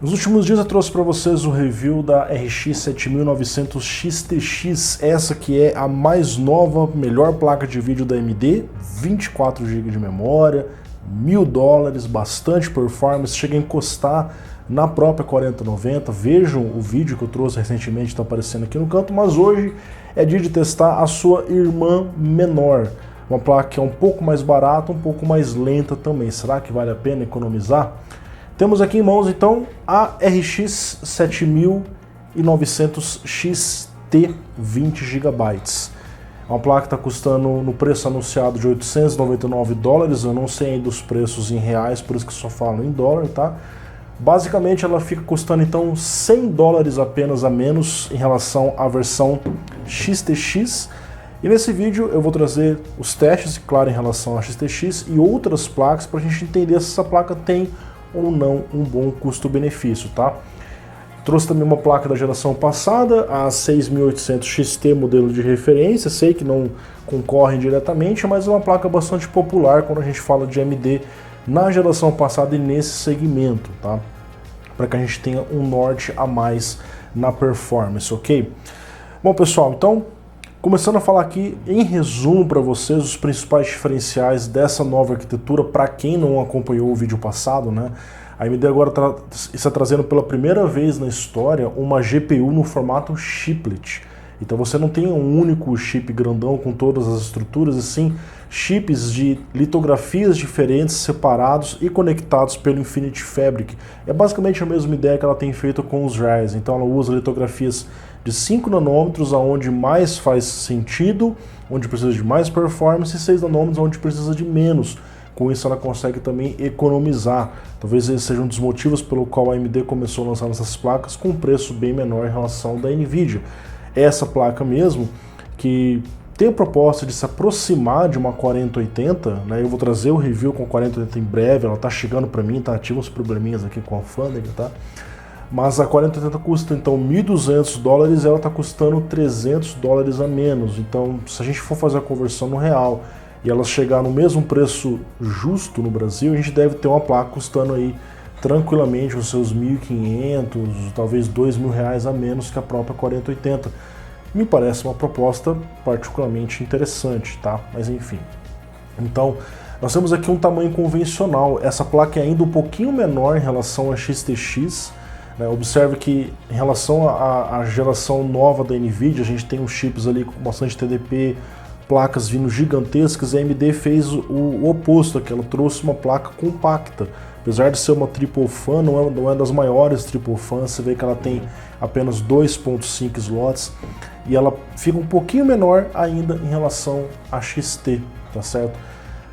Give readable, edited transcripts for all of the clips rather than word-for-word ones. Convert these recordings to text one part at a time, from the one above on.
Nos últimos dias eu trouxe para vocês o review da RX 7900 XTX, essa que é a mais nova, melhor placa de vídeo da AMD, 24 GB de memória, $1.000, bastante performance, chega a encostar na própria 4090, vejam o vídeo que eu trouxe recentemente, está aparecendo aqui no canto, mas hoje é dia de testar a sua irmã menor, uma placa que é um pouco mais barata, um pouco mais lenta também. Será que vale a pena economizar? Temos aqui em mãos então a RX 7900 XT 20 GB. Uma placa que está custando no preço anunciado de $899, eu não sei ainda os preços em reais, por isso que só falo em dólar, tá? Basicamente ela fica custando então $100 apenas a menos em relação à versão XTX. E nesse vídeo eu vou trazer os testes, claro, em relação à XTX e outras placas para a gente entender se essa placa tem ou não um bom custo-benefício, tá? Trouxe também uma placa da geração passada, a 6800 XT, modelo de referência. Sei que não concorrem diretamente, mas é uma placa bastante popular quando a gente fala de AMD na geração passada e nesse segmento, tá? Para que a gente tenha um norte a mais na performance, ok? Bom, pessoal, então, começando a falar aqui em resumo para vocês os principais diferenciais dessa nova arquitetura, para quem não acompanhou o vídeo passado, né? A AMD agora está trazendo pela primeira vez na história uma GPU no formato chiplet. Então você não tem um único chip grandão com todas as estruturas, e sim chips de litografias diferentes, separados e conectados pelo Infinity Fabric. É basicamente a mesma ideia que ela tem feito com os Ryzen. Então ela usa litografias de 5 nanômetros, aonde mais faz sentido, onde precisa de mais performance, e 6 nanômetros, onde precisa de menos. Com isso ela consegue também economizar. Talvez esse seja um dos motivos pelo qual a AMD começou a lançar essas placas com um preço bem menor em relação da NVIDIA. Essa placa mesmo, que tem a proposta de se aproximar de uma 4080, né? Eu vou trazer o review com a 4080 em breve, ela tá chegando para mim, tá? Tive uns probleminhas aqui com a alfândega, tá? Mas a 4080 custa então $1.200 e ela está custando $300 a menos. Então, se a gente for fazer a conversão no real e ela chegar no mesmo preço justo no Brasil, a gente deve ter uma placa custando aí tranquilamente os seus R$1.500, talvez R$2.000 a menos que a própria 4080. Me parece uma proposta particularmente interessante, tá? Mas enfim. Então, nós temos aqui um tamanho convencional. Essa placa é ainda um pouquinho menor em relação à XTX. Observe que em relação à geração nova da NVIDIA, a gente tem uns chips ali com bastante TDP, placas vindo gigantescas, e a AMD fez o oposto aqui, ela trouxe uma placa compacta. Apesar de ser uma triple fan, não é das maiores triple fans, você vê que ela tem apenas 2.5 slots, e ela fica um pouquinho menor ainda em relação à XT, tá certo?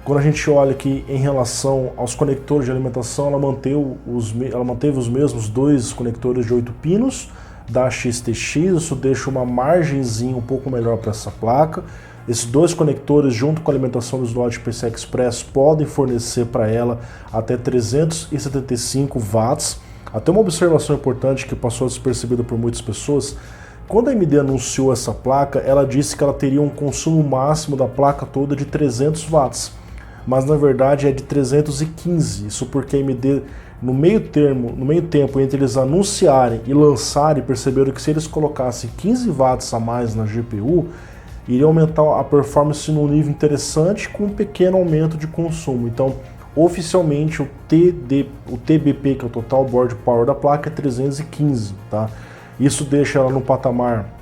Quando a gente olha aqui em relação aos conectores de alimentação, ela manteve os mesmos dois conectores de 8 pinos da XTX, isso deixa uma margenzinha um pouco melhor para essa placa. Esses dois conectores, junto com a alimentação do slot PCI Express, podem fornecer para ela até 375 watts. Até uma observação importante que passou despercebida por muitas pessoas: quando a AMD anunciou essa placa, ela disse que ela teria um consumo máximo da placa toda de 300 watts. Mas na verdade é de 315, isso porque a AMD, no meio tempo entre eles anunciarem e lançarem, perceberam que se eles colocassem 15 watts a mais na GPU, iria aumentar a performance num nível interessante com um pequeno aumento de consumo. Então, oficialmente o TBP, que é o Total Board Power da placa, é 315, tá? Isso deixa ela num patamar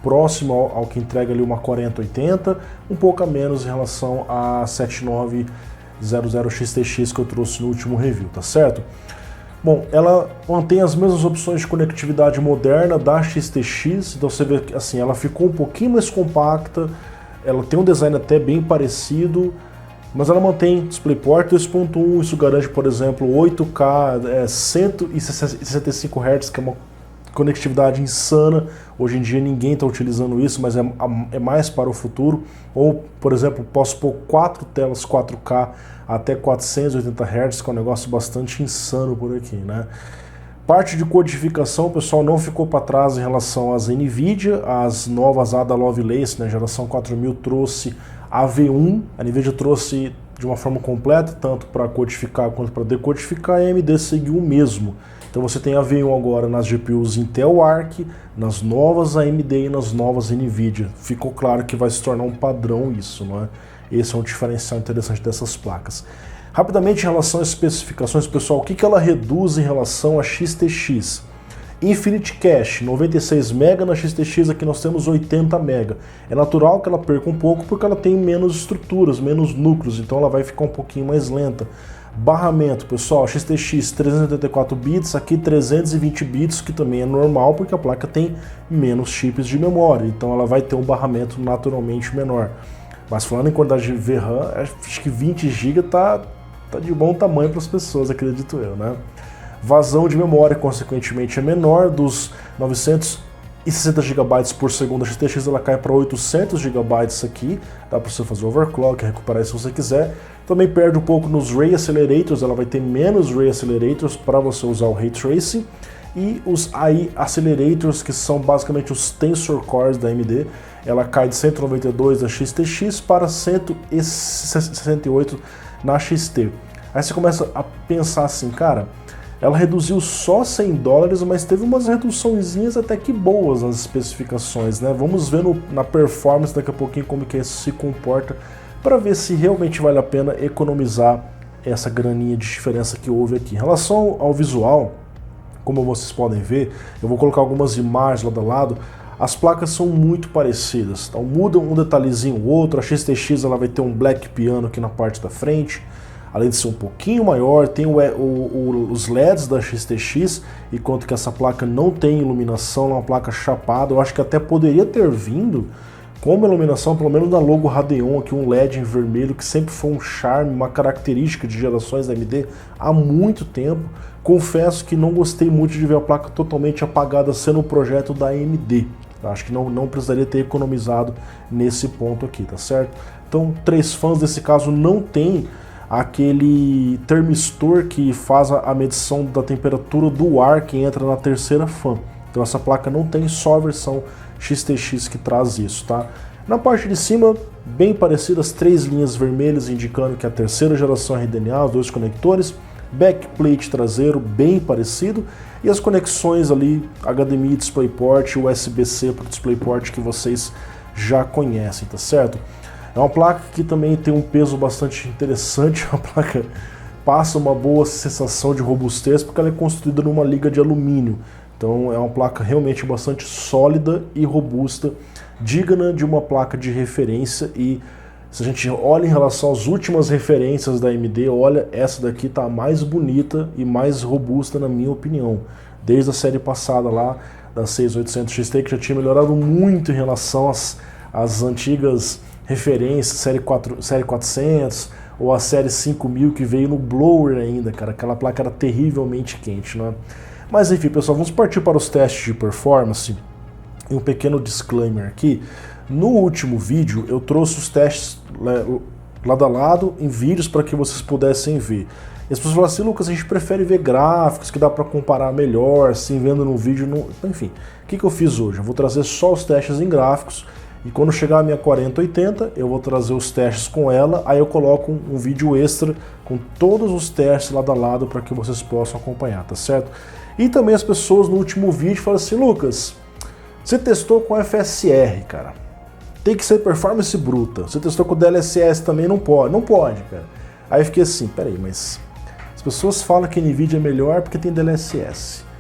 próximo ao que entrega ali uma 4080, um pouco a menos em relação à 7900 XTX que eu trouxe no último review, tá certo? Bom, ela mantém as mesmas opções de conectividade moderna da XTX, então você vê que assim, ela ficou um pouquinho mais compacta, ela tem um design até bem parecido, mas ela mantém DisplayPort 2.1, isso garante, por exemplo, 8K, 165 Hz, que é uma conectividade insana. Hoje em dia ninguém está utilizando isso, mas é mais para o futuro. Ou, por exemplo, posso pôr 4 telas 4K até 480 Hz, que é um negócio bastante insano por aqui, né? Parte de codificação, o pessoal não ficou para trás em relação às NVIDIA, as novas Ada Lovelace, né, geração 4000 trouxe a V1, a NVIDIA trouxe de uma forma completa, tanto para codificar quanto para decodificar, e a AMD seguiu o mesmo. Então você tem a V1 agora nas GPUs Intel Arc, nas novas AMD e nas novas NVIDIA. Ficou claro que vai se tornar um padrão isso, não é? Esse é um diferencial interessante dessas placas. Rapidamente, em relação às especificações, pessoal, o que ela reduz em relação a XTX? Infinity Cache, 96 MB, na XTX aqui nós temos 80 MB. É natural que ela perca um pouco porque ela tem menos estruturas, menos núcleos, então ela vai ficar um pouquinho mais lenta. Barramento, pessoal, XTX 384 bits, aqui 320 bits, que também é normal porque a placa tem menos chips de memória, então ela vai ter um barramento naturalmente menor. Mas falando em quantidade de VRAM, acho que 20 GB tá de bom tamanho para as pessoas, acredito eu, né? Vazão de memória, consequentemente, é menor, dos 960 GB por segundo, a XTX ela cai para 800 GB aqui, dá para você fazer overclock, recuperar isso se você quiser. Também perde um pouco nos Ray Accelerators, ela vai ter menos Ray Accelerators para você usar o Ray Tracing. E os AI Accelerators, que são basicamente os Tensor Cores da AMD, ela cai de 192 na XTX para 168 na XT. Aí você começa a pensar assim, cara, ela reduziu só $100, mas teve umas reduçõezinhas até que boas nas especificações, né? Vamos ver na performance daqui a pouquinho como que isso se comporta, para ver se realmente vale a pena economizar essa graninha de diferença que houve aqui. Em relação ao visual, como vocês podem ver, eu vou colocar algumas imagens lado a lado, as placas são muito parecidas, então muda um detalhezinho ou outro. A XTX ela vai ter um black piano aqui na parte da frente, além de ser um pouquinho maior, tem os LEDs da XTX, enquanto que essa placa não tem iluminação, é uma placa chapada. Eu acho que até poderia ter vindo com uma iluminação, pelo menos na logo Radeon, aqui um LED em vermelho, que sempre foi um charme, uma característica de gerações da AMD há muito tempo. Confesso que não gostei muito de ver a placa totalmente apagada sendo um projeto da AMD. Acho que não precisaria ter economizado nesse ponto aqui, tá certo? Então, 3 fãs desse caso não tem aquele termistor que faz a medição da temperatura do ar que entra na terceira fan. Então essa placa não tem, só a versão XTX que traz isso, tá? Na parte de cima, bem parecidas, 3 linhas vermelhas indicando que é a terceira geração RDNA, os 2 conectores, backplate traseiro bem parecido, e as conexões ali, HDMI DisplayPort, USB-C para DisplayPort que vocês já conhecem, tá certo? É uma placa que também tem um peso bastante interessante, a placa passa uma boa sensação de robustez porque ela é construída numa liga de alumínio. Então é uma placa realmente bastante sólida e robusta, digna de uma placa de referência. E se a gente olha em relação às últimas referências da AMD, olha, essa daqui está mais bonita e mais robusta na minha opinião. Desde a série passada lá, da 6800 XT, que já tinha melhorado muito em relação às antigas referências, série 400 ou a série 5000 que veio no blower ainda, cara. Aquela placa era terrivelmente quente, né? Mas enfim, pessoal, vamos partir para os testes de performance. E um pequeno disclaimer aqui. No último vídeo eu trouxe os testes lado a lado em vídeos para que vocês pudessem ver. E as pessoas falam assim, Lucas, a gente prefere ver gráficos que dá para comparar melhor, assim, vendo no vídeo. Enfim, o que eu fiz hoje? Eu vou trazer só os testes em gráficos. E quando chegar a minha 4080, eu vou trazer os testes com ela, aí eu coloco um vídeo extra com todos os testes lado a lado para que vocês possam acompanhar, tá certo? E também as pessoas no último vídeo falam assim, Lucas, você testou com FSR, cara, tem que ser performance bruta, você testou com DLSS também, não pode, cara. Aí eu fiquei assim, peraí, mas as pessoas falam que a NVIDIA é melhor porque tem DLSS.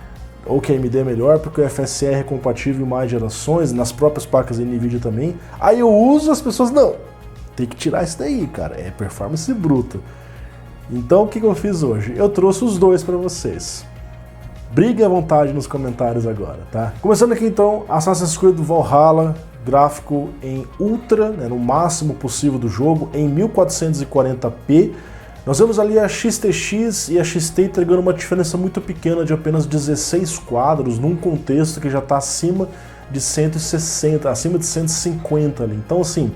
Ou que a AMD é melhor porque o FSR é compatível em mais gerações, nas próprias placas da NVIDIA também. Aí eu uso, as pessoas, não, tem que tirar isso daí, cara, é performance bruta. Então o que eu fiz hoje? Eu trouxe os dois para vocês. Briguem à vontade nos comentários agora, tá? Começando aqui então, Assassin's Creed Valhalla, gráfico em Ultra, né, no máximo possível do jogo, em 1440p. Nós vemos ali a XTX e a XT entregando uma diferença muito pequena de apenas 16 quadros, num contexto que já está acima de 160, acima de 150 ali. Então assim,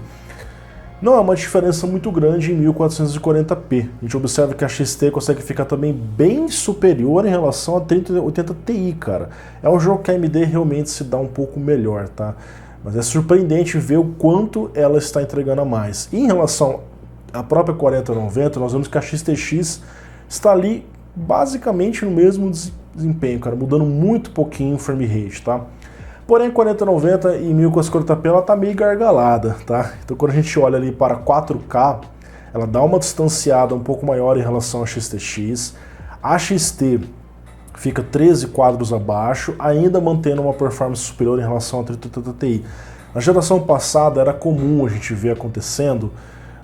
não é uma diferença muito grande em 1440p. A gente observa que a XT consegue ficar também bem superior em relação a 3080 Ti, cara. É um jogo que a AMD realmente se dá um pouco melhor, tá? Mas é surpreendente ver o quanto ela está entregando a mais. E em relação a própria 4090, nós vemos que a XTX está ali basicamente no mesmo desempenho, cara, mudando muito pouquinho o frame rate, tá? Porém, 4090 e 1440p ela tá meio gargalada, tá? Então quando a gente olha ali para 4K, ela dá uma distanciada um pouco maior em relação à XTX. A XT fica 13 quadros abaixo, ainda mantendo uma performance superior em relação à 3080 Ti. Na geração passada era comum a gente ver acontecendo,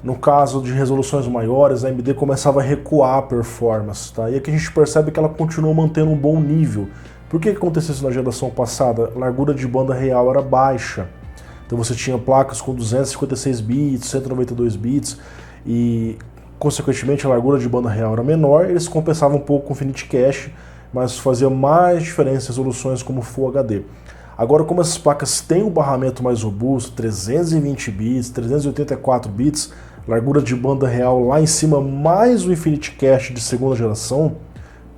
no caso de resoluções maiores, a AMD começava a recuar a performance, tá? E aqui a gente percebe que ela continua mantendo um bom nível. Por que aconteceu isso na geração passada? A largura de banda real era baixa. Então você tinha placas com 256 bits, 192 bits e, consequentemente, a largura de banda real era menor. Eles compensavam um pouco com o Infinity Cache, mas fazia mais diferença em resoluções como Full HD. Agora, como essas placas têm um barramento mais robusto, 320 bits, 384 bits, largura de banda real lá em cima, mais o Infinity Cache de segunda geração,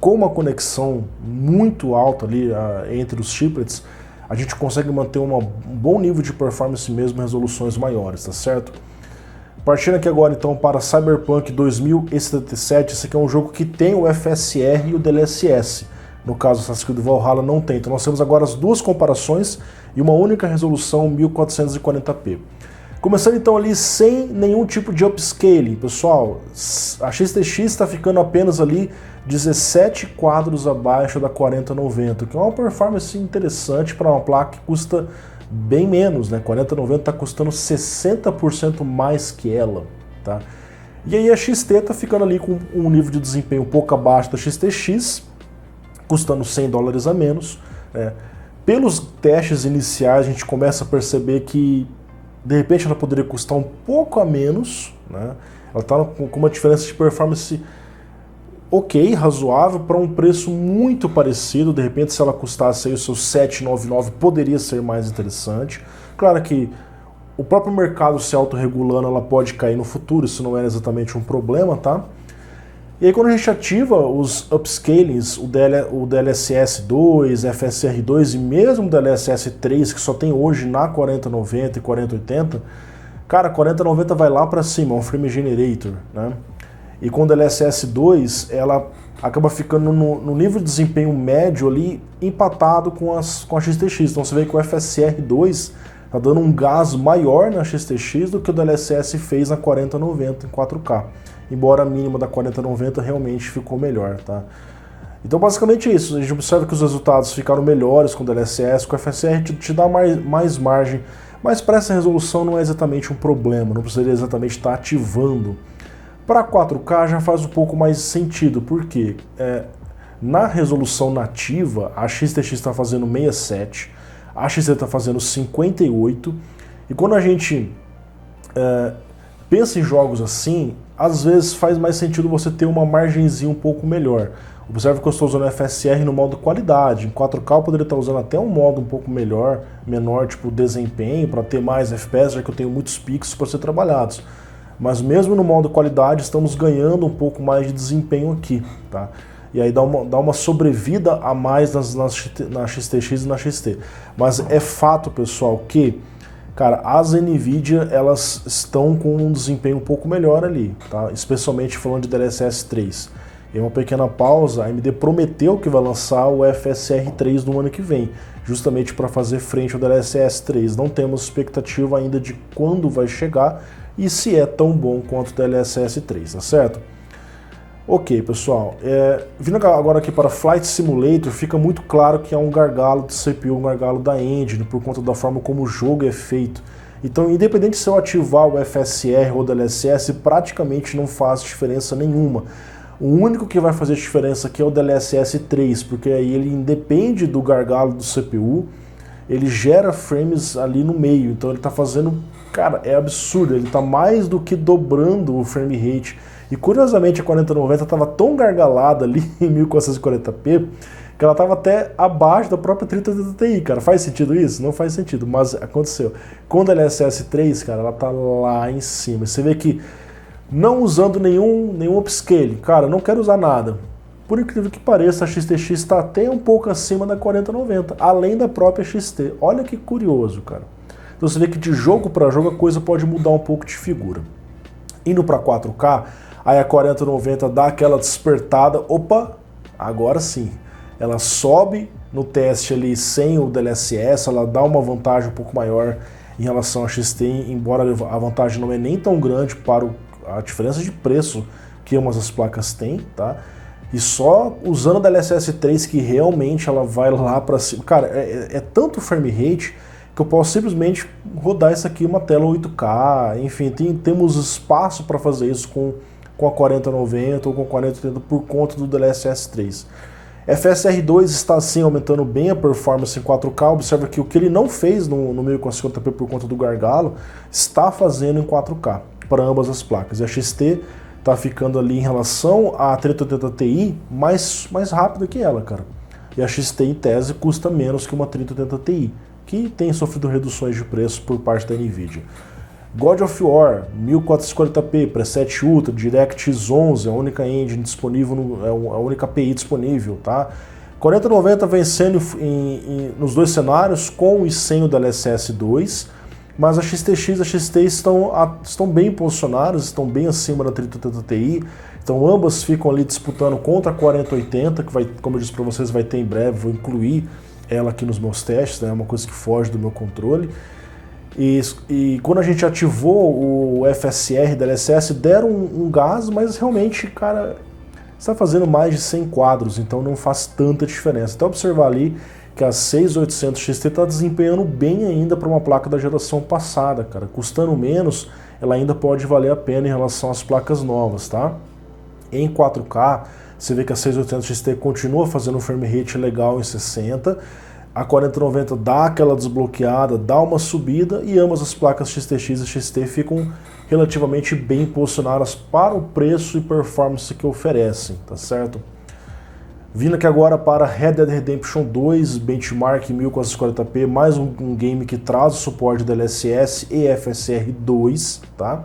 com uma conexão muito alta ali entre os chiplets, a gente consegue manter um bom nível de performance mesmo em resoluções maiores, tá certo? Partindo aqui agora então para Cyberpunk 2077, esse aqui é um jogo que tem o FSR e o DLSS. No caso, Assassin's Creed Valhalla não tem. Então nós temos agora as duas comparações e uma única resolução 1440p. Começando então ali sem nenhum tipo de upscaling, pessoal, a XTX está ficando apenas ali 17 quadros abaixo da 4090, que é uma performance interessante para uma placa que custa bem menos, né? 4090 está custando 60% mais que ela, tá? E aí a XT está ficando ali com um nível de desempenho um pouco abaixo da XTX, custando $100 a menos. Pelos testes iniciais a gente começa a perceber que de repente ela poderia custar um pouco a menos, né? Ela está com uma diferença de performance ok, razoável, para um preço muito parecido. De repente, se ela custasse aí os seus R$799, poderia ser mais interessante. Claro que o próprio mercado se autorregulando, ela pode cair no futuro, isso não é exatamente um problema, tá? E aí quando a gente ativa os upscalings, o DLSS 2, FSR 2 e mesmo o DLSS 3, que só tem hoje na 4090 e 4080, cara, 4090 vai lá para cima, é um frame generator, né? E com o DLSS 2, ela acaba ficando no nível de desempenho médio ali, empatado com a XTX. Então você vê que o FSR 2 está dando um gás maior na XTX do que o DLSS fez na 4090 em 4K. Embora a mínima da 4090 realmente ficou melhor, tá? Então basicamente é isso. A gente observa que os resultados ficaram melhores com o DLSS, com o FSR te dá mais margem. Mas para essa resolução não é exatamente um problema, não precisaria exatamente estar ativando. Para 4K já faz um pouco mais sentido, porque na resolução nativa a XTX está fazendo 67, a XT está fazendo 58, e quando a gente pensa em jogos assim, às vezes faz mais sentido você ter uma margenzinha um pouco melhor. Observe que eu estou usando o FSR no modo qualidade, em 4K eu poderia estar usando até um modo um pouco menor, tipo desempenho, para ter mais FPS, já que eu tenho muitos pixels para ser trabalhados. Mas mesmo no modo qualidade estamos ganhando um pouco mais de desempenho aqui, tá? E aí dá uma sobrevida a mais na XTX e na XT. Mas é fato, pessoal, que, cara, as NVIDIA, elas estão com um desempenho um pouco melhor ali, tá? Especialmente falando de DLSS 3. Em uma pequena pausa, a AMD prometeu que vai lançar o FSR 3 no ano que vem, justamente para fazer frente ao DLSS 3. Não temos expectativa ainda de quando vai chegar e se é tão bom quanto o DLSS 3, tá certo? Ok, pessoal, vindo agora aqui para Flight Simulator, fica muito claro que é um gargalo de CPU, um gargalo da engine, por conta da forma como o jogo é feito. Então, independente se eu ativar o FSR ou o DLSS, praticamente não faz diferença nenhuma. O único que vai fazer diferença aqui é o DLSS 3, porque aí ele independe do gargalo do CPU, ele gera frames ali no meio, então ele está fazendo, cara, é absurdo, ele está mais do que dobrando o frame rate. E curiosamente a 4090 estava tão gargalada ali em 1440p que ela estava até abaixo da própria 3080 Ti, cara. Faz sentido isso? Não faz sentido, mas aconteceu. Com o DLSS 3, cara, ela tá lá em cima. Você vê que não usando nenhum upscaling, cara, não quero usar nada. Por incrível que pareça, a XTX está até um pouco acima da 4090, além da própria XT. Olha que curioso, cara. Então você vê que de jogo para jogo a coisa pode mudar um pouco de figura. Indo para 4K, aí a 4090 dá aquela despertada, opa, agora sim. ela sobe no teste ali sem o DLSS, ela dá uma vantagem um pouco maior em relação à XT, embora a vantagem não é nem tão grande para a diferença de preço que ambas as placas têm, tá? E só usando a DLSS 3 que realmente ela vai lá para cima. Cara, é tanto frame rate que eu posso simplesmente rodar isso aqui uma tela 8K, enfim, temos espaço para fazer isso com a 4090 ou com a 4080 por conta do DLSS 3. FSR2 está sim aumentando bem a performance em 4K, observa que o que ele não fez no 1440p por conta do gargalo, está fazendo em 4K para ambas as placas. E a XT está ficando ali em relação à 3080 Ti mais rápida que ela, cara. E a XT em tese custa menos que uma 3080 Ti, que tem sofrido reduções de preço por parte da Nvidia. God of War 1440p, preset Ultra, DirectX 11, a única engine disponível, a única API disponível, tá? 4090 vencendo nos dois cenários, com e sem o DLSS 2, mas a XTX e a XT estão bem posicionadas, estão bem acima da 3080 Ti, então ambas ficam ali disputando contra a 4080, que vai, como eu disse para vocês, vai ter em breve, vou incluir ela aqui nos meus testes, né? É uma coisa que foge do meu controle. E quando a gente ativou o FSR DLSS, deram um gás, mas realmente, cara, está fazendo mais de 100 quadros, então não faz tanta diferença. Até observar ali que a 6800 XT está desempenhando bem ainda para uma placa da geração passada, cara. Custando menos, ela ainda pode valer a pena em relação às placas novas, tá? Em 4K, você vê que a 6800 XT continua fazendo um frame rate legal em 60, a 4090 dá aquela desbloqueada, dá uma subida, e ambas as placas XTX e XT ficam relativamente bem posicionadas para o preço e performance que oferecem, tá certo? Vindo aqui agora para Red Dead Redemption 2, benchmark 1440p, mais um game que traz o suporte DLSS e FSR 2, tá?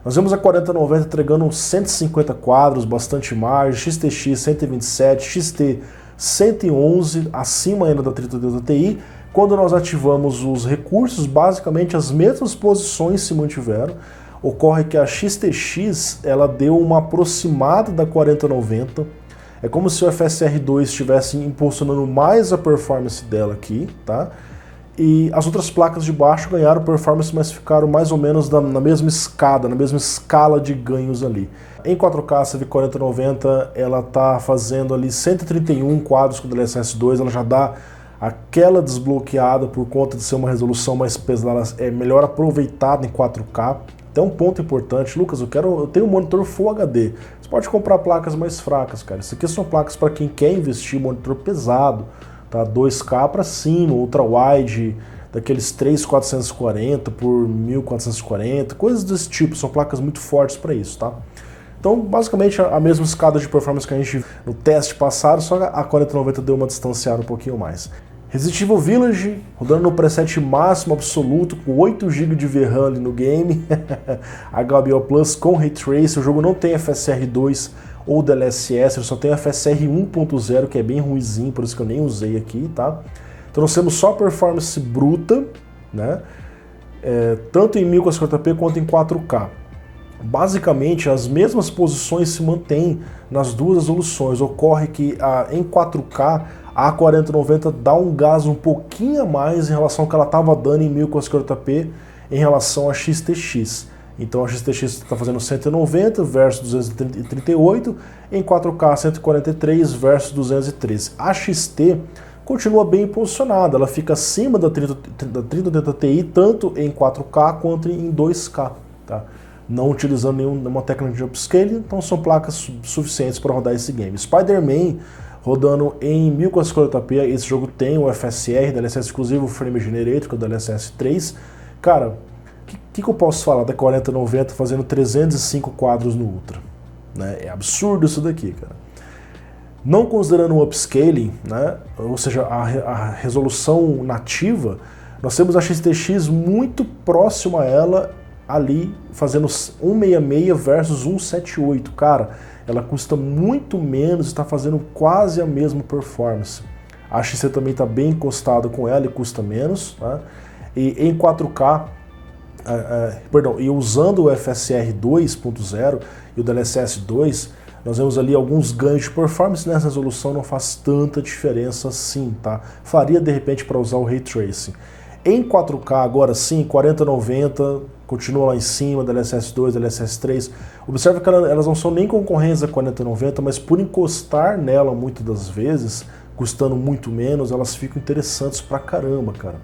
Nós vemos a 4090 entregando 150 quadros, bastante margem, XTX 127, XT 111, acima ainda da 3080 Ti. Quando nós ativamos os recursos, basicamente as mesmas posições se mantiveram. Ocorre que a XTX ela deu uma aproximada da 4090. É como se o FSR2 estivesse impulsionando mais a performance dela aqui, tá? E as outras placas de baixo ganharam performance, mas ficaram mais ou menos na mesma escada, na mesma escala de ganhos ali. Em 4K, você vê 4090, ela tá fazendo ali 131 quadros com o DLSS 2, ela já dá aquela desbloqueada por conta de ser uma resolução mais pesada, é melhor aproveitada em 4K. Até um ponto importante, Lucas, eu tenho um monitor Full HD. Você pode comprar placas mais fracas, cara. Isso aqui são placas para quem quer investir em monitor pesado, tá? 2K para cima, ultra wide, daqueles 3440 por 1440, coisas desse tipo, são placas muito fortes para isso, tá? Então, basicamente, a mesma escada de performance que a gente viu no teste passado, só a 4090 deu uma distanciada um pouquinho mais. Resident Evil Village, rodando no preset máximo absoluto, com 8 GB de VRAM ali no game, HBO Plus com Ray Tracing, o jogo não tem FSR 2 ou DLSS, ele só tem FSR 1.0, que é bem ruizinho, por isso que eu nem usei aqui, tá? Então nós temos só performance bruta, né? Tanto em 1440p quanto em 4K. Basicamente, as mesmas posições se mantêm nas duas resoluções. Ocorre que em 4K, a 4090 dá um gás um pouquinho a mais em relação ao que ela estava dando em 1440p em relação a XTX. Então a XTX está fazendo 190 versus 238, em 4K 143 versus 213. A XT continua bem posicionada, ela fica acima da 3080 Ti, tanto em 4K quanto em 2K, tá? Não utilizando nenhuma técnica de upscaling, então são placas suficientes para rodar esse game. Spider-Man rodando em 1440p, esse jogo tem o FSR, DLSS exclusivo, Frame Generator, que é o DLSS 3. Cara, o que eu posso falar da 4090 fazendo 305 quadros no Ultra? Né? É absurdo isso daqui, cara. Não considerando o upscaling, né? Ou seja, a resolução nativa, nós temos a XTX muito próxima a ela, ali fazendo 166 versus 178, cara, ela custa muito menos, está fazendo quase a mesma performance. A XT também está bem encostado com ela e custa menos, tá? E em 4K, e usando o FSR 2.0 e o DLSS 2, nós vemos ali alguns ganhos de performance, nessa resolução não faz tanta diferença assim, tá? Faria de repente para usar o Ray Tracing. Em 4K agora sim, 4090 continua lá em cima, DLSS 2, DLSS 3. Observa que elas não são nem concorrentes da 4090, mas por encostar nela muitas das vezes, custando muito menos, elas ficam interessantes pra caramba, cara.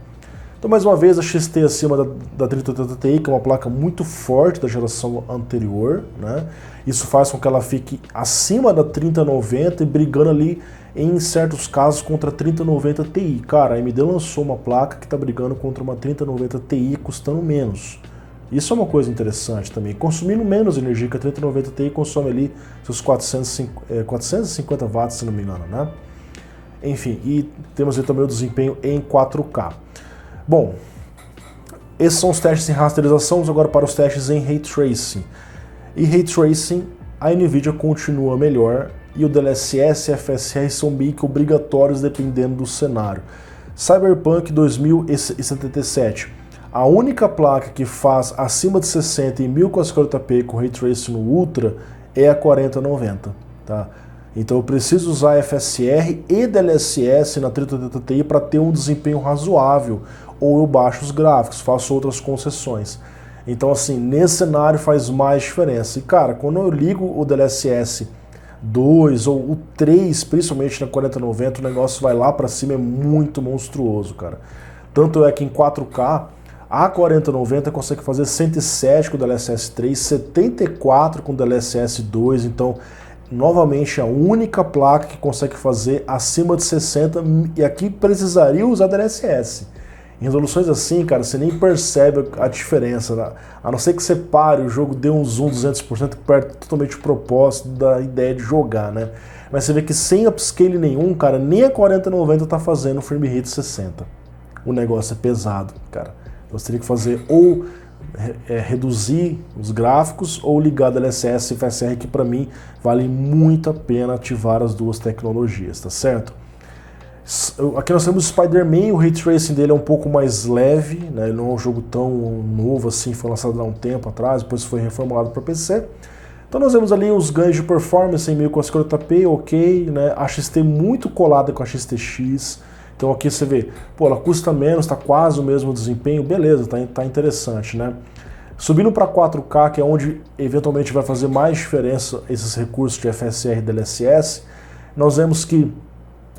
Então, mais uma vez, a XT acima da 3080 Ti, que é uma placa muito forte da geração anterior, né? Isso faz com que ela fique acima da 3090 e brigando ali, em certos casos, contra a 3090 Ti. Cara, a AMD lançou uma placa que está brigando contra uma 3090 Ti custando menos. Isso é uma coisa interessante também, consumindo menos energia, que a 3090 Ti consome ali seus 450 watts, se não me engano, né? Enfim, e temos aí também o desempenho em 4K. Bom, esses são os testes em rasterização, vamos agora para os testes em Ray Tracing. E Ray Tracing, a NVIDIA continua melhor e o DLSS e FSR são meio que obrigatórios dependendo do cenário. Cyberpunk 2077, a única placa que faz acima de 60 em 1440p com Ray Tracing no Ultra é a 4090, tá? Então eu preciso usar FSR e DLSS na 3080 Ti para ter um desempenho razoável, ou eu baixo os gráficos, faço outras concessões. Então assim, nesse cenário faz mais diferença. E cara, quando eu ligo o DLSS 2 ou o 3, principalmente na 4090, o negócio vai lá para cima, é muito monstruoso, cara. Tanto é que em 4K, a 4090 consegue fazer 107 com o DLSS 3, 74 com o DLSS 2, então novamente a única placa que consegue fazer acima de 60, e aqui precisaria usar DLSS. Em resoluções assim, cara, você nem percebe a diferença, né? A não ser que você pare, o jogo dê um zoom 200%, que perde totalmente o propósito da ideia de jogar, né? Mas você vê que sem upscale nenhum, cara, nem a 4090 tá fazendo frame rate 60. O negócio é pesado, cara. Você teria que fazer ou reduzir os gráficos ou ligar DLSS e FSR, que para mim vale muito a pena ativar as duas tecnologias, tá certo? Aqui nós temos o Spider-Man, o Ray Tracing dele é um pouco mais leve, né? Ele não é um jogo tão novo assim, foi lançado há um tempo atrás, depois foi reformulado para PC. Então nós vemos ali os ganhos de performance em 1440p, ok, né? A XT muito colada com a XTX. Então aqui você vê, pô, ela custa menos, está quase o mesmo desempenho, beleza, tá interessante, né? Subindo para 4K, que é onde eventualmente vai fazer mais diferença esses recursos de FSR e DLSS, nós vemos que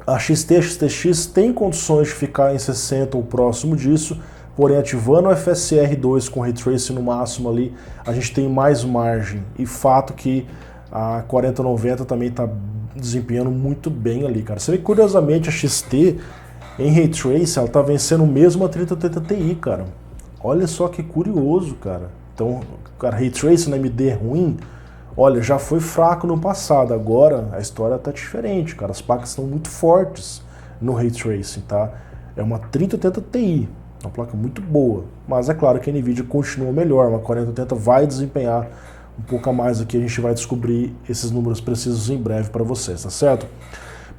a XT e a XTX tem condições de ficar em 60 ou próximo disso, porém ativando o FSR2 com Ray Tracing no máximo ali, a gente tem mais margem. E fato que a 4090 também está desempenhando muito bem ali, cara. Você vê que curiosamente a XT em Ray Tracing, ela tá vencendo mesmo a 3080 Ti, cara. Olha só que curioso, cara. Então, cara, Ray Tracing na AMD é ruim? Olha, já foi fraco no passado, agora a história tá diferente, cara. As placas estão muito fortes no Ray Tracing, tá? É uma 3080 Ti, uma placa muito boa. Mas é claro que a NVIDIA continua melhor, uma 4080 vai desempenhar um pouco a mais aqui, a gente vai descobrir esses números precisos em breve para vocês, tá certo?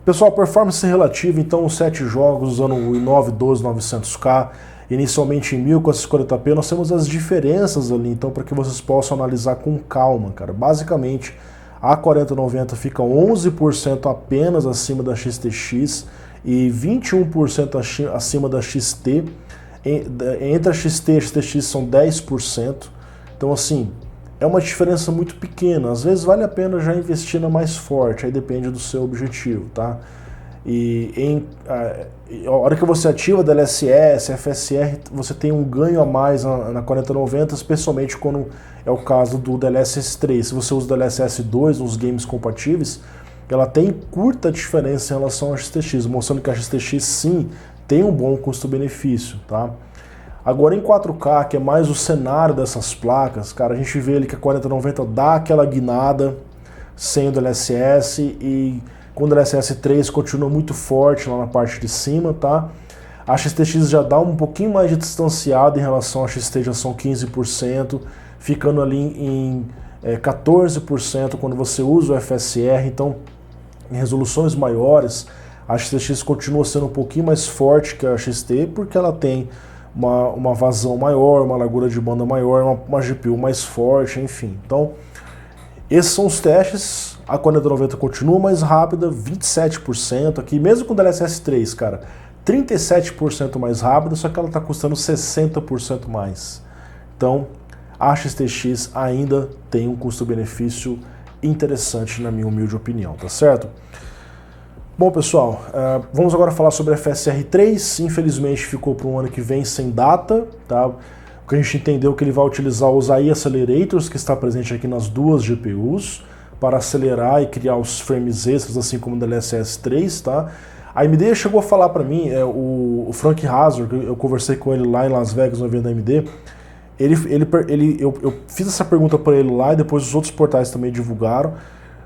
Pessoal, performance relativa, então, os 7 jogos usando o i9 12900K, inicialmente em 1440p, nós temos as diferenças ali, então, para que vocês possam analisar com calma, cara. Basicamente, a 4090 fica 11% apenas acima da XTX e 21% acima da XT. Entre a XT e a XTX são 10%. Então, assim, é uma diferença muito pequena. Às vezes vale a pena já investir na mais forte, aí depende do seu objetivo, tá? E a hora que você ativa DLSS, FSR, você tem um ganho a mais na 4090, especialmente quando é o caso do DLSS 3. Se você usa o DLSS 2 nos games compatíveis, ela tem curta diferença em relação à XTX, mostrando que a XTX sim tem um bom custo-benefício, tá? Agora em 4K, que é mais o cenário dessas placas, cara, a gente vê ali que a 4090 dá aquela guinada sem o DLSS e com o DLSS 3 continua muito forte lá na parte de cima, tá? A XTX já dá um pouquinho mais de distanciado em relação à XT, já são 15%, ficando ali em 14% quando você usa o FSR, então em resoluções maiores a XTX continua sendo um pouquinho mais forte que a XT, porque ela tem uma vazão maior, uma largura de banda maior, uma GPU mais forte, enfim. Então, esses são os testes. A 4090 continua mais rápida, 27% aqui, mesmo com o DLSS 3, cara, 37% mais rápida, só que ela está custando 60% mais. Então, a XTX ainda tem um custo-benefício interessante, na minha humilde opinião, tá certo? Bom, pessoal, vamos agora falar sobre a FSR 3. Infelizmente ficou para o ano que vem sem data, tá? O que a gente entendeu é que ele vai utilizar os AI Accelerators, que está presente aqui nas duas GPUs, para acelerar e criar os frames extras, assim como o DLSS 3, tá? A AMD chegou a falar para mim, o Frank Hazard, eu conversei com ele lá em Las Vegas, no evento da AMD, eu fiz essa pergunta para ele lá e depois os outros portais também divulgaram,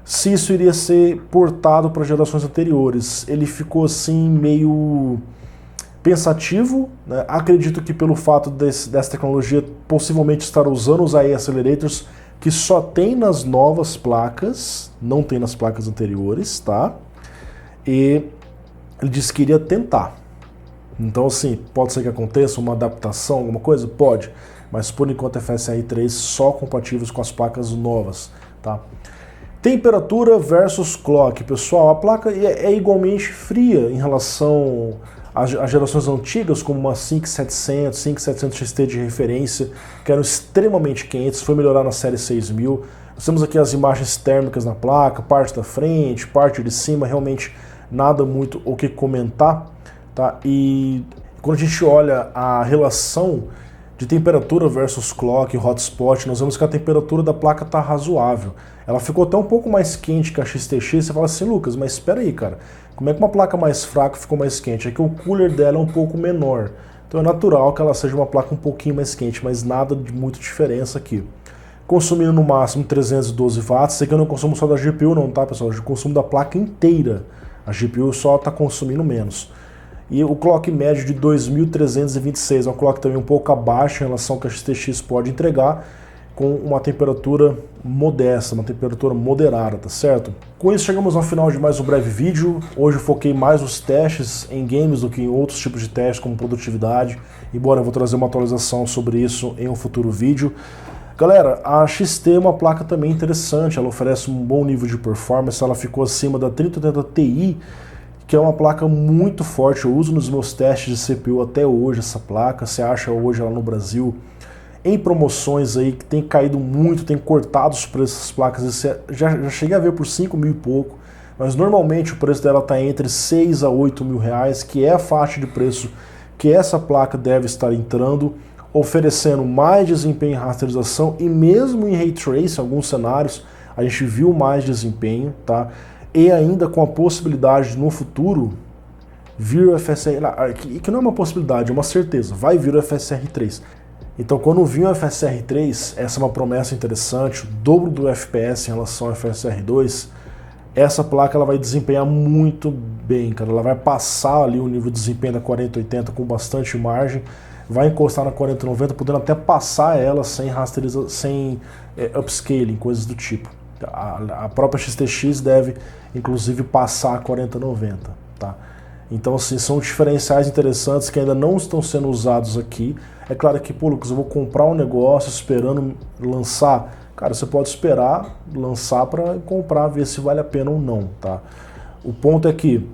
se isso iria ser portado para gerações anteriores. Ele ficou assim meio pensativo, né? Acredito que pelo fato dessa tecnologia possivelmente estar usando os AI Accelerators, que só tem nas novas placas, não tem nas placas anteriores, tá? E ele disse que iria tentar. Então assim, pode ser que aconteça uma adaptação, alguma coisa? Pode, mas por enquanto a FSR 3 só compatíveis com as placas novas, tá? Temperatura versus clock, pessoal, a placa é igualmente fria em relação às gerações antigas, como uma 5700, 5700 XT de referência, que eram extremamente quentes, foi melhorar na série 6000. Nós temos aqui as imagens térmicas na placa, parte da frente, parte de cima, realmente nada muito o que comentar, tá? E quando a gente olha a relação de temperatura versus clock, hotspot, nós vemos que a temperatura da placa está razoável. Ela ficou até um pouco mais quente que a XTX, você fala assim, Lucas, mas espera aí, cara, como é que uma placa mais fraca ficou mais quente? É que o cooler dela é um pouco menor, então é natural que ela seja uma placa um pouquinho mais quente, mas nada de muita diferença aqui. Consumindo no máximo 312 watts, sei que eu não consumo só da GPU não, tá, pessoal? Eu consumo da placa inteira, a GPU só está consumindo menos. E o clock médio de 2326, é um clock também um pouco abaixo em relação ao que a XTX pode entregar, com uma temperatura modesta, uma temperatura moderada, tá certo? Com isso chegamos ao final de mais um breve vídeo. Hoje eu foquei mais nos testes em games do que em outros tipos de testes, como produtividade, embora eu vou trazer uma atualização sobre isso em um futuro vídeo. Galera, a XT é uma placa também interessante, ela oferece um bom nível de performance, ela ficou acima da 3080 Ti, que é uma placa muito forte, eu uso nos meus testes de CPU até hoje essa placa, você acha hoje ela no Brasil em promoções aí, que tem caído muito, tem cortado os preços dessas placas, já cheguei a ver por 5 mil e pouco, mas normalmente o preço dela está entre 6 a 8 mil reais, que é a faixa de preço que essa placa deve estar entrando, oferecendo mais desempenho em rasterização e mesmo em Ray Tracing, em alguns cenários, a gente viu mais desempenho, tá? E ainda com a possibilidade de, no futuro, vir o FSR, que não é uma possibilidade, é uma certeza, vai vir o FSR 3. Então quando vir o FSR 3, essa é uma promessa interessante, o dobro do FPS em relação ao FSR 2, essa placa ela vai desempenhar muito bem, cara, ela vai passar ali o nível de desempenho da 4080 com bastante margem, vai encostar na 4090, podendo até passar ela sem rasterização, sem upscaling, coisas do tipo. A própria XTX deve, inclusive, passar a 4090, tá? Então, assim, são diferenciais interessantes que ainda não estão sendo usados aqui. É claro que, pô, Lucas, eu vou comprar um negócio esperando lançar. Cara, você pode esperar lançar para comprar, ver se vale a pena ou não, tá? O ponto é que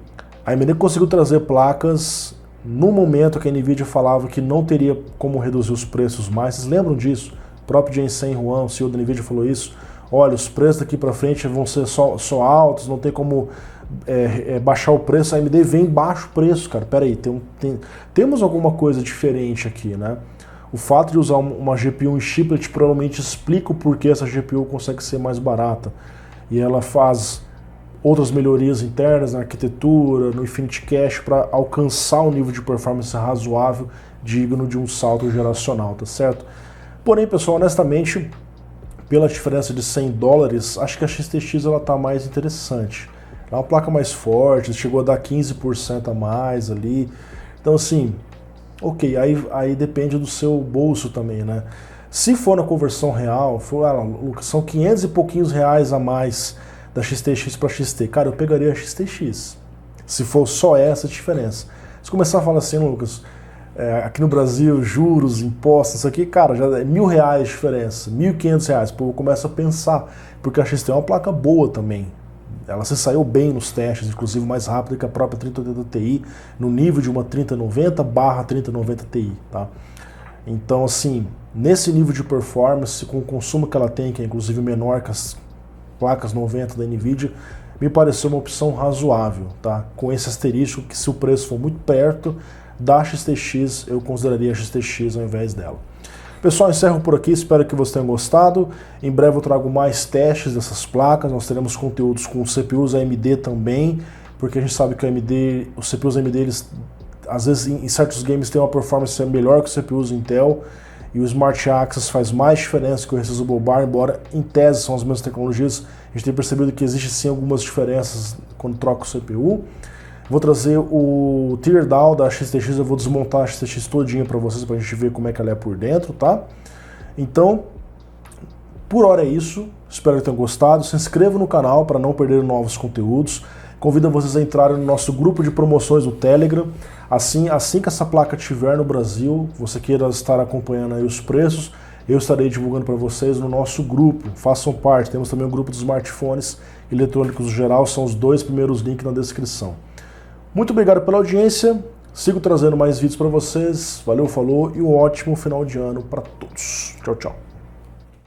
a AMD conseguiu trazer placas no momento que a NVIDIA falava que não teria como reduzir os preços mais. Vocês lembram disso? O próprio Jensen Huang, o CEO da NVIDIA, falou isso. Olha, os preços daqui para frente vão ser só altos, não tem como baixar o preço. A AMD vem baixo preço, cara. Pera aí, temos alguma coisa diferente aqui, né? O fato de usar uma GPU em chiplet provavelmente explica o porquê essa GPU consegue ser mais barata. E ela faz outras melhorias internas na arquitetura, no Infinity Cache, para alcançar um nível de performance razoável, digno de um salto geracional, tá certo? Porém, pessoal, honestamente, pela diferença de $100, acho que a XTX ela tá mais interessante. É uma placa mais forte, chegou a dar 15% a mais ali. Então assim, ok, aí depende do seu bolso também, né? Se for na conversão real, são 500 e pouquinhos reais a mais da XTX para XT. Cara, eu pegaria a XTX, se for só essa diferença. Se começar a falar assim, Lucas, aqui no Brasil, juros, impostos, isso aqui, cara, já é R$1.000 de diferença, R$1.500. O povo começa a pensar, porque a XT é uma placa boa também. Ela se saiu bem nos testes, inclusive mais rápida que a própria 3080 Ti, no nível de uma 3090/3090 Ti, tá? Então, assim, nesse nível de performance, com o consumo que ela tem, que é inclusive menor que as placas 90 da NVIDIA, me pareceu uma opção razoável, tá? Com esse asterisco que se o preço for muito perto da XTX, eu consideraria a XTX ao invés dela. Pessoal, encerro por aqui, espero que vocês tenham gostado. Em breve eu trago mais testes dessas placas, nós teremos conteúdos com CPUs AMD também, porque a gente sabe que os CPUs AMD, eles, às vezes em certos games tem uma performance melhor que os CPUs Intel, e o Smart Access faz mais diferença que o Resizable Bar, embora em tese são as mesmas tecnologias, a gente tem percebido que existe sim algumas diferenças quando troca o CPU. Vou trazer o teardown da XTX, eu vou desmontar a XTX todinha para vocês, para a gente ver como é que ela é por dentro, tá? Então, por hora é isso, espero que tenham gostado, se inscreva no canal para não perder novos conteúdos, convido vocês a entrarem no nosso grupo de promoções do Telegram, assim que essa placa estiver no Brasil, você queira estar acompanhando aí os preços, eu estarei divulgando para vocês no nosso grupo, façam parte, temos também o grupo dos smartphones eletrônicos no geral, são os 2 primeiros links na descrição. Muito obrigado pela audiência, sigo trazendo mais vídeos para vocês, valeu, falou e um ótimo final de ano para todos. Tchau, tchau.